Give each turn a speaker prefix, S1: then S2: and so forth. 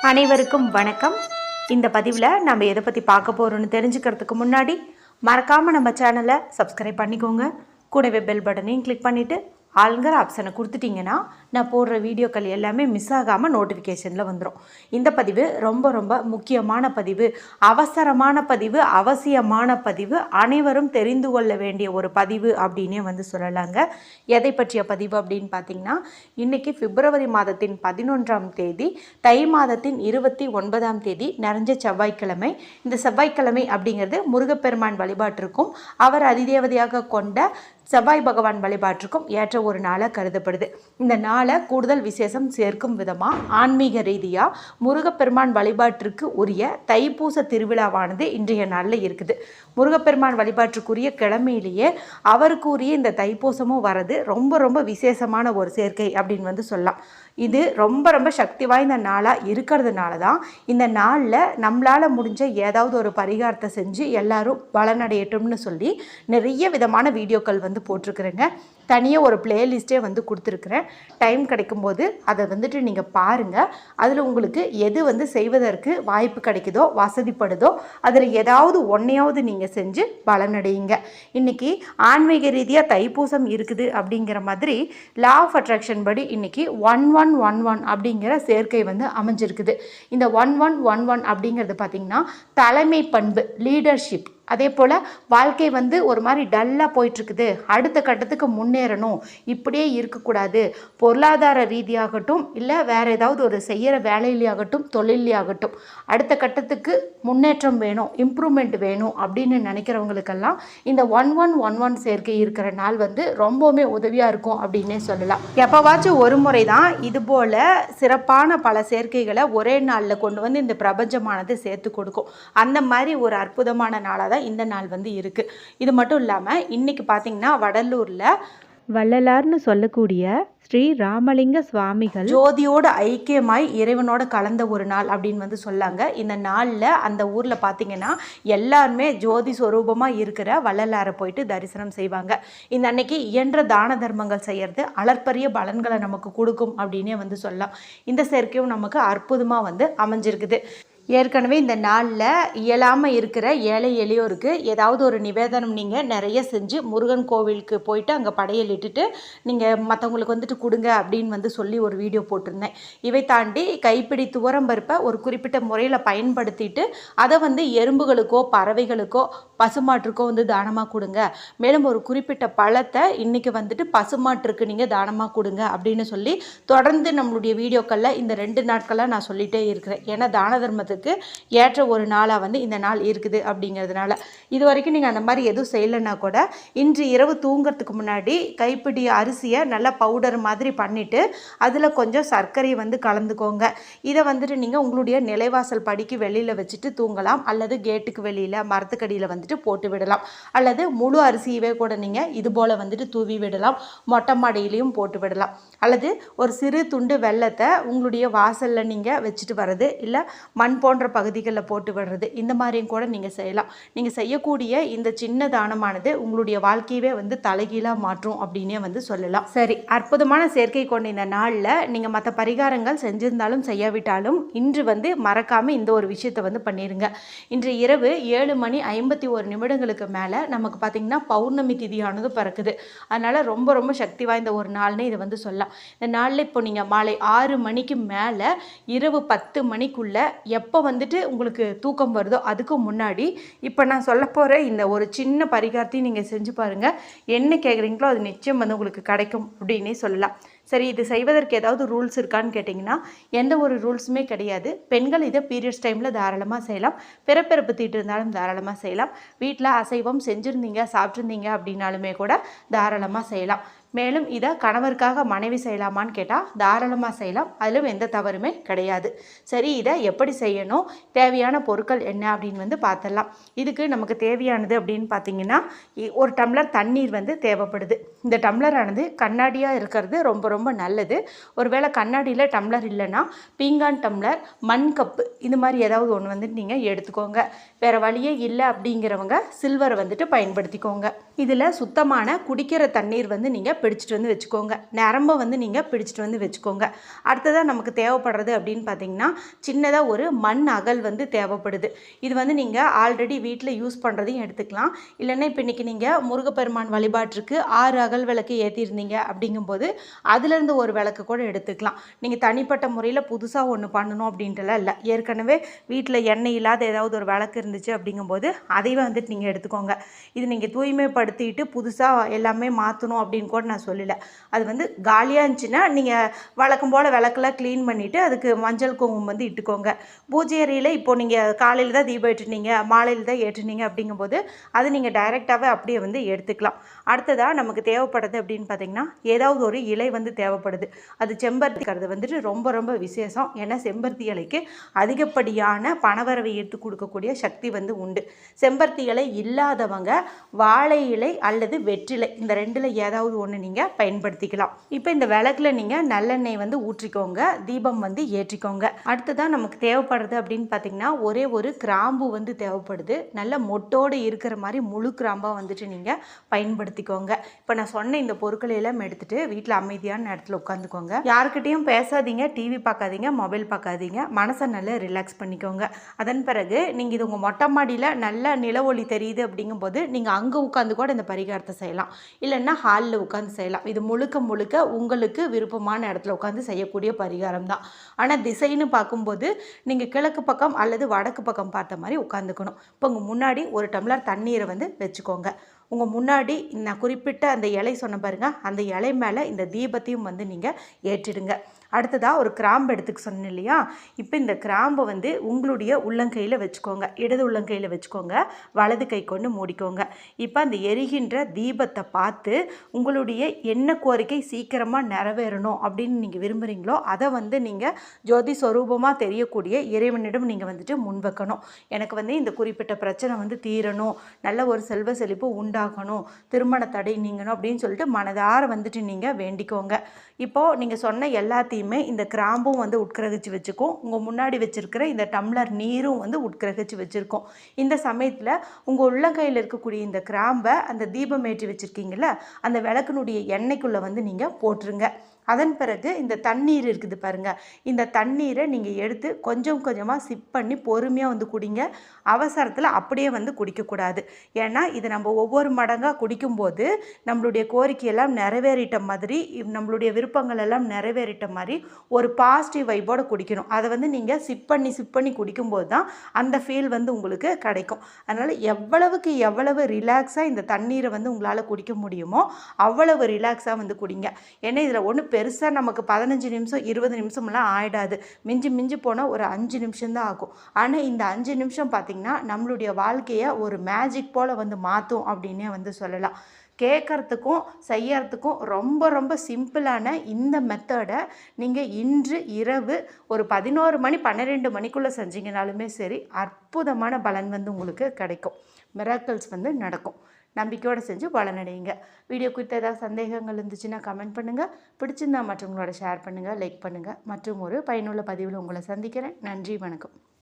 S1: அனைவருக்கும் வணக்கம். இந்த பதிவில் நம்ம எதை பற்றி பார்க்க போகிறோன்னு தெரிஞ்சுக்கிறதுக்கு முன்னாடி மறக்காமல் நம்ம சேனலை சப்ஸ்கிரைப் பண்ணிக்கோங்க. கூடவே பெல் பட்டனையும் கிளிக் பண்ணிவிட்டு ஆளுங்கிற ஆப்ஷனை கொடுத்துட்டிங்கன்னா நான் போடுற வீடியோக்கள் எல்லாமே மிஸ் ஆகாமல் நோட்டிஃபிகேஷனில் வந்துடும். இந்த பதிவு ரொம்ப ரொம்ப முக்கியமான பதிவு, அவசரமான பதிவு, அவசியமான பதிவு, அனைவரும் தெரிந்து கொள்ள வேண்டிய ஒரு பதிவு அப்படின்னே சொல்லலாங்க. எதை பற்றிய பதிவு அப்படின்னு பார்த்திங்கன்னா, இன்றைக்கி பிப்ரவரி மாதத்தின் 11ஆம் தேதி, தை மாதத்தின் 29ஆம் தேதி நிறைஞ்ச செவ்வாய்க்கிழமை. இந்த செவ்வாய்க்கிழமை அப்படிங்கிறது முருகப்பெருமான் வழிபாட்டிற்கும் அவர் அதிதேவதையாக கொண்ட செவ்வாய் பகவான் வழிபாட்டிற்கும் ஏற்ற ஒரு நாளாக கருதப்படுது. இந்த நாளை கூடுதல் விசேஷம் சேர்க்கும் விதமாக ஆன்மீக ரீதியாக முருகப்பெருமான் வழிபாட்டிற்கு உரிய தைப்பூச திருவிழாவானது இன்றைய நாளில் இருக்குது. முருகப்பெருமான் வழிபாட்டுக்குரிய கிழமையிலேயே அவருக்கு உரிய இந்த தைப்பூசமும் வரது ரொம்ப ரொம்ப விசேஷமான ஒரு சேர்க்கை அப்படின்னு சொல்லலாம். இது ரொம்ப ரொம்ப சக்தி வாய்ந்த நாளாக இருக்கிறதுனால தான் இந்த நாளில் நம்மளால் முடிஞ்ச ஏதாவது ஒரு பரிகாரத்தை செஞ்சு எல்லாரும் பலனடையட்டும்னு சொல்லி நிறைய விதமான வீடியோக்கள் போட்டிருக்கிறேங்க. தனியாக ஒரு பிளேலிஸ்ட்டே கொடுத்துருக்குறேன். டைம் கிடைக்கும்போது அதை நீங்கள் பாருங்கள். அதில் உங்களுக்கு எது செய்வதற்கு வாய்ப்பு கிடைக்குதோ, வசதிப்படுதோ, அதில் ஏதாவது ஒன்றையாவது நீங்கள் செஞ்சு பலனடையுங்க. இன்றைக்கி ஆன்மீக ரீதியாக தைப்பூசம் இருக்குது அப்படிங்கிற மாதிரி லா ஆஃப் அட்ராக்ஷன் படி இன்றைக்கி 1111 அப்படிங்கிற சேர்க்கை அமைஞ்சிருக்குது. இந்த 1111 அப்படிங்கிறது பார்த்திங்கன்னா தலைமை பண்பு, லீடர்ஷிப். அதே போல் வாழ்க்கை ஒரு மாதிரி டல்லாக போயிட்டுருக்குது, அடுத்த கட்டத்துக்கு முன்னேறணும், இப்படியே இருக்கக்கூடாது, பொருளாதார ரீதியாகட்டும் இல்லை வேறு ஏதாவது ஒரு செய்கிற வேலையிலேயாகட்டும் தொழிலையாகட்டும் அடுத்த கட்டத்துக்கு முன்னேற்றம் வேணும், இம்ப்ரூவ்மெண்ட் வேணும் அப்படின்னு நினைக்கிறவங்களுக்கெல்லாம் இந்த 1111 சேர்க்கை இருக்கிற நாள் ரொம்பவுமே உதவியாக இருக்கும் அப்படின்னே சொல்லலாம். எப்போவாச்சும் ஒரு முறை தான் இதுபோல் சிறப்பான பல சேர்க்கைகளை ஒரே நாளில் கொண்டு இந்த பிரபஞ்சமானது சேர்த்து கொடுக்கும். அந்த மாதிரி ஒரு அற்புதமான நாளாக தான் இந்த நாள் இருக்கு. இது மட்டும் இல்லாமல் இன்னைக்கு பார்த்தீங்கன்னா வடலூரில் வள்ளலார்னு சொல்லக்கூடிய ஸ்ரீ ராமலிங்க சுவாமிகள் ஜோதியோடு ஐக்கியமாய் இறைவனோட கலந்த ஒரு நாள் அப்படின்னு சொல்லாங்க. இந்த நாளில் அந்த ஊரில் பார்த்தீங்கன்னா எல்லாருமே ஜோதி ஸ்வரூபமாக இருக்கிற வள்ளலாரை போயிட்டு தரிசனம் செய்வாங்க. இந்த அன்னைக்கு இயன்ற தான தர்மங்கள் செய்கிறது அளப்பரிய பலன்களை நமக்கு கொடுக்கும் அப்படின்னே சொல்லலாம். இந்த சேர்க்கையும் நமக்கு அற்புதமாக அமைஞ்சிருக்குது. ஏற்கனவே இந்த நாளில் இயலாமல் இருக்கிற ஏழை எளியோருக்கு ஏதாவது ஒரு நிவேதனம் நீங்கள் நிறைய செஞ்சு முருகன் கோவிலுக்கு போயிட்டு அங்கே படையல் இட்டுட்டு நீங்கள் மற்றவங்களுக்கு கொடுங்க அப்படின்னு சொல்லி ஒரு வீடியோ போட்டிருந்தேன். இவை தாண்டி கைப்பிடி துவரம்பருப்பை ஒரு குறிப்பிட்ட முறையில் பயன்படுத்திட்டு அதை எறும்புகளுக்கோ பறவைகளுக்கோ பசுமாட்டுக்கோ தானமாக கொடுங்க. மேலும் ஒரு குறிப்பிட்ட பழத்தை இன்றைக்கி பசுமாட்டிற்கு நீங்கள் தானமாக கொடுங்க அப்படின்னு சொல்லி தொடர்ந்து நம்மளுடைய வீடியோக்களில் இந்த 2 நாட்களாக நான் சொல்லிகிட்டே இருக்கிறேன். ஏன்னா தான தர்மத்துக்கு ஏற்ற ஒரு நாளாக இந்த நாள் இருக்குது அப்படிங்கிறதுனால. இது வரைக்கும் நீங்கள் அந்த மாதிரி எதுவும் செய்யலைன்னா கூட இன்று இரவு தூங்கிறதுக்கு முன்னாடி கைப்பிடி அரிசியை நல்லா பவுடர் மாதிரி பண்ணிவிட்டு அதில் கொஞ்சம் சர்க்கரையை கலந்துக்கோங்க. இதை நீங்கள் உங்களுடைய நிலைவாசல் படிக்கு வெளியில் வச்சுட்டு தூங்கலாம், அல்லது கேட்டுக்கு வெளியில் மரத்துக்கடியில் போட்டு விடலாம், அல்லது முழு அரிசியவே கூட நீங்கள் இது போல் தூவி விடலாம், மொட்டை மாடியிலையும் போட்டு விடலாம், அல்லது ஒரு சிறு துண்டு வெல்லத்தை உங்களுடைய வாசலில் நீங்கள் வச்சுட்டு வர்றது, இல்லை மண் போன்ற பகுதிகளில் போட்டு விடுறது, இந்த மாதிரியும் கூட நீங்கள் செய்யலாம். நீங்கள் செய்யக்கூடிய இந்த சின்ன தானமானது உங்களுடைய வாழ்க்கையவே தலைகீழாக மாற்றும் அப்படின்னே சொல்லலாம். சரி, அற்புதமான சேர்க்கை கொண்ட இந்த நாளில் நீங்கள் மற்ற பரிகாரங்கள் செஞ்சிருந்தாலும் செய்யாவிட்டாலும் இன்று மறக்காமல் இந்த ஒரு விஷயத்தை பண்ணிடுங்க. இன்று இரவு 7:51 மேலே நமக்கு பார்த்திங்கன்னா பௌர்ணமி திதியானது பிறக்குது. அதனால் ரொம்ப ரொம்ப சக்தி வாய்ந்த ஒரு நாள்னு இதை சொல்லலாம். இந்த நாளில் இப்போ நீங்கள் மாலை 6 மணிக்கு மேலே இரவு 10 மணிக்குள்ளே எப்போ உங்களுக்கு தூக்கம் வருதோ அதுக்கு முன்னாடி இப்போ நான் சொல்ல போகிற இந்த ஒரு சின்ன பரிகாரத்தையும் நீங்கள் செஞ்சு பாருங்கள். என்ன கேட்குறீங்களோ அது நிச்சயம் உங்களுக்கு கிடைக்கும் அப்படின்னே சொல்லலாம். சரி, இது செய்வதற்கு ஏதாவது ரூல்ஸ் இருக்கான்னு கேட்டிங்கன்னா எந்த ஒரு ரூல்ஸுமே கிடையாது. பெண்கள் இதை பீரியட்ஸ் டைமில் தாராளமாக செய்யலாம், பிறப்பிறப்பு தீட்டு இருந்தாலும் தாராளமாக செய்யலாம், வீட்டில் அசைவம் செஞ்சுருந்தீங்க சாப்பிட்ருந்தீங்க அப்படின்னாலுமே கூட தாராளமாக செய்யலாம். மேலும் இதை கணவருக்காக மனைவி செய்யலாமான்னு கேட்டால் தாராளமாக செய்யலாம், அதிலும் எந்த தவறுமே கிடையாது. சரி, இதை எப்படி செய்யணும், தேவையான பொருட்கள் என்ன அப்படின்னு பார்த்துடலாம். இதுக்கு நமக்கு தேவையானது அப்படின்னு பார்த்தீங்கன்னா ஒரு டம்ளர் தண்ணீர் தேவைப்படுது. இந்த டம்ளரானது கண்ணாடியாக இருக்கிறது ரொம்ப ரொம்ப நல்லது. ஒருவேளை கண்ணாடியில் டம்ளர் இல்லைன்னா பீங்கான் டம்ளர், மண் கப்பு, இது மாதிரி ஏதாவது ஒன்று நீங்கள் எடுத்துக்கோங்க. வேறு வழியே இல்லை அப்படிங்கிறவங்க சில்வரை பயன்படுத்திக்கோங்க. இதில் சுத்தமான குடிக்கிற தண்ணீர் நீங்கள் பிடிச்சிட்டு வந்து வச்சுக்கோங்க. நரம்பை வந்து நீங்கள் பிடிச்சிட்டு வந்து வச்சுக்கோங்க. அடுத்ததாக நமக்கு தேவைப்படுறது அப்படின்னு பார்த்தீங்கன்னா, சின்னதாக ஒரு மண் அகல் வந்து தேவைப்படுது. இது வந்து நீங்கள் ஆல்ரெடி வீட்டில் யூஸ் பண்ணுறதையும் எடுத்துக்கலாம். இல்லைன்னா இப்போ இன்றைக்கி நீங்கள் முருகப்பெருமான் வழிபாட்டிற்கு 6 அகல் விளக்கு ஏற்றிருந்தீங்க அப்படிங்கும்போது அதுலேருந்து ஒரு விளக்கு கூட எடுத்துக்கலாம். நீங்கள் தனிப்பட்ட முறையில் புதுசாக ஒன்று பண்ணணும் அப்படின்ட்டுலாம் இல்லை. ஏற்கனவே வீட்டில் எண்ணெய் இல்லாத ஏதாவது ஒரு விளக்கு இருந்துச்சு அப்படிங்கும்போது அதையும் வந்துட்டு நீங்கள் எடுத்துக்கோங்க. இது நீங்கள் தூய்மைப்படுத்திட்டு புதுசாக எல்லாமே மாற்றணும் அப்படின்னு கூட நான் சொல்லலை. அது வந்து காலியாக இருந்துச்சுன்னா நீங்கள் வழக்கம் போல் விளக்கெல்லாம் க்ளீன் பண்ணிவிட்டு அதுக்கு மஞ்சள் குங்குமம் வந்து இட்டுக்கோங்க. பூஜை அறையில் இப்போது நீங்கள் காலையில் தான் தீபம் ஏற்றுனீங்க, மாலையில் தான் ஏற்றுனீங்க அப்படிங்கும்போது அது நீங்கள் டைரெக்டாகவே அப்படியே வந்து எடுத்துக்கலாம். அடுத்ததாக நமக்கு தேவைப்படுறது அப்படின்னு பார்த்தீங்கன்னா, ஏதாவது ஒரு இலை வந்து தேவைப்படுது. அது செம்பருத்திக்கிறது வந்துட்டு ரொம்ப ரொம்ப விசேஷம். ஏன்னா செம்பருத்தி இலைக்கு அதிகப்படியான பணவரவை எடுத்து கொடுக்கக்கூடிய சக்தி வந்து உண்டு. செம்பருத்தி இலை இல்லாதவங்க வாழை இலை அல்லது வெற்றிலை இந்த ரெண்டில் ஏதாவது ஒன்று நீங்கள் பயன்படுத்திக்கலாம். இப்போ இந்த விளக்குல நீங்கள் நல்லெண்ணெய் வந்து ஊற்றிக்கோங்க, தீபம் வந்து ஏற்றிக்கோங்க. அடுத்ததான் நமக்கு தேவைப்படுறது அப்படின்னு பார்த்தீங்கன்னா, ஒரே ஒரு கிராம்பு வந்து தேவைப்படுது. நல்ல மொட்டோடு இருக்கிற மாதிரி முழு கிராம்பாக வந்துட்டு நீங்கள் பயன்படுத்திக்கோங்க. இப்போ நான் சொன்ன இந்த பொருட்களை எல்லாம் எடுத்துகிட்டு வீட்டில் அமைதியான இடத்துல உட்காந்துக்கோங்க. யாருக்கிட்டையும் பேசாதீங்க, டிவி பார்க்காதீங்க, மொபைல் பார்க்காதீங்க. மனசை நல்லா ரிலாக்ஸ் பண்ணிக்கோங்க. அதன் பிறகு நீங்கள் இது உங்கள் மொட்டை மாடியில் நல்ல நில ஒளி தெரியுது அப்படிங்கும்போது நீங்கள் அங்கே உட்காந்து கூட இந்த பரிகாரத்தை செய்யலாம். இல்லைன்னா ஹாலில் உட்காந்து செய்யலாம். இது முழுக்க முழுக்க உங்களுக்கு விருப்பமான இடத்துல உட்காந்து செய்யக்கூடிய பரிகாரம் தான். ஆனால் திசைன்னு பார்க்கும்போது நீங்கள் கிழக்கு பக்கம் அல்லது வடக்கு பக்கம் பார்த்த மாதிரி உட்காந்துக்கணும். இப்போ உங்கள் முன்னாடி ஒரு டம்ளர் தண்ணீரை வந்து வச்சுக்கோங்க. உங்கள் முன்னாடி நான் குறிப்பிட்ட அந்த இலை சொன்ன பாருங்கள், அந்த இலை மேலே இந்த தீபத்தையும் வந்து நீங்கள் ஏற்றிடுங்க. அடுத்ததாக ஒரு கிராம்பு எடுத்துக்க சொன்னேன் இல்லையா? இப்போ இந்த கிராம்பை வந்து உங்களுடைய உள்ளங்கையில் வச்சுக்கோங்க. இடது உள்ளங்கையில் வச்சுக்கோங்க, வலது கை கொண்டு மூடிக்கோங்க. இப்போ அந்த எரிகின்ற தீபத்தை பார்த்து உங்களுடைய என்ன கோரிக்கை சீக்கிரமாக நிறைவேறணும் அப்படின்னு நீங்கள் விரும்புகிறீங்களோ அதை வந்து நீங்கள் ஜோதி ஸ்வரூபமாக தெரியக்கூடிய இறைவனிடம் நீங்கள் வந்துட்டு முன்வைக்கணும். எனக்கு வந்து இந்த குறிப்பிட்ட பிரச்சனை வந்து தீரணும், நல்ல ஒரு செல்வ செழிப்பு உண்டாகணும், திருமண தடை நீங்கணும் அப்படின்னு சொல்லிட்டு மனதார வந்துட்டு நீங்கள் வேண்டிக்கோங்க. இப்போது நீங்கள் சொன்ன எல்லாத்தையுமே இந்த கிராம்பும் வந்து உட்கிரகிச்சு வச்சுக்கும். உங்கள் முன்னாடி வச்சுருக்கிற இந்த டம்ளர் நீரும் வந்து உட்கிரகிச்சு வச்சுருக்கோம். இந்த சமயத்தில் உங்கள் உள்ளங்கையில் இருக்கக்கூடிய இந்த கிராம்பை அந்த தீபம் ஏற்றி வச்சுருக்கீங்கள அந்த விளக்கினுடைய எண்ணெய்க்குள்ளே வந்து நீங்கள் போட்டுருங்க. அதன் பிறகு இந்த தண்ணீர் இருக்குது பாருங்கள், இந்த தண்ணீரை நீங்கள் எடுத்து கொஞ்சம் கொஞ்சமாக சிப் பண்ணி பொறுமையாக வந்து குடிங்க. அவசரத்தில் அப்படியே வந்து குடிக்கக்கூடாது. ஏன்னா இது நம்ம ஒவ்வொரு மடங்காக குடிக்கும்போது நம்மளுடைய கோரிக்கையெல்லாம் நிறைவேறிட்ட மாதிரி, நம்மளுடைய விருப்பங்கள் எல்லாம் நிறைவேறிட்ட மாதிரி ஒரு பாசிட்டிவ் வைப்போடு குடிக்கணும். அதை வந்து நீங்கள் சிப் பண்ணி குடிக்கும்போது தான் அந்த ஃபீல் வந்து உங்களுக்கு கிடைக்கும். அதனால் எவ்வளவுக்கு எவ்வளவு ரிலாக்ஸாக இந்த தண்ணீரை வந்து உங்களால் குடிக்க முடியுமோ அவ்வளவு ரிலாக்ஸாக வந்து குடிங்க. ஏன்னா இதில் ஒன்று பெருசாக நமக்கு 15 நிமிஷம் 20 நிமிஷம்லாம் ஆகிடாது. மிஞ்சி போனால் ஒரு 5 நிமிஷம்தான் ஆகும். ஆனால் இந்த 5 நிமிஷம் பார்த்திங்கன்னா நம்மளுடைய வாழ்க்கையை ஒரு மேஜிக் போல் வந்து மாற்றும் அப்படின்னே வந்து சொல்லலாம். கேட்குறதுக்கும் செய்யறதுக்கும் ரொம்ப ரொம்ப சிம்பிளான இந்த மெத்தடை நீங்கள் இன்று இரவு ஒரு 11 மணி 12 மணிக்குள்ளே செஞ்சீங்கனாலுமே சரி, அற்புதமான பலன் வந்து உங்களுக்கு கிடைக்கும். மிராக்கிள்ஸ் வந்து நடக்கும். நம்பிக்கையோடு செஞ்சு பலனடையுங்க. வீடியோ குறித்த ஏதாவது சந்தேகங்கள் இருந்துச்சுன்னா கமெண்ட் பண்ணுங்கள். பிடிச்சிருந்தா மற்றவங்களோட ஷேர் பண்ணுங்கள், லைக் பண்ணுங்கள். மற்றும் ஒரு பயனுள்ள பதிவில் உங்களை சந்திக்கிறேன். நன்றி, வணக்கம்.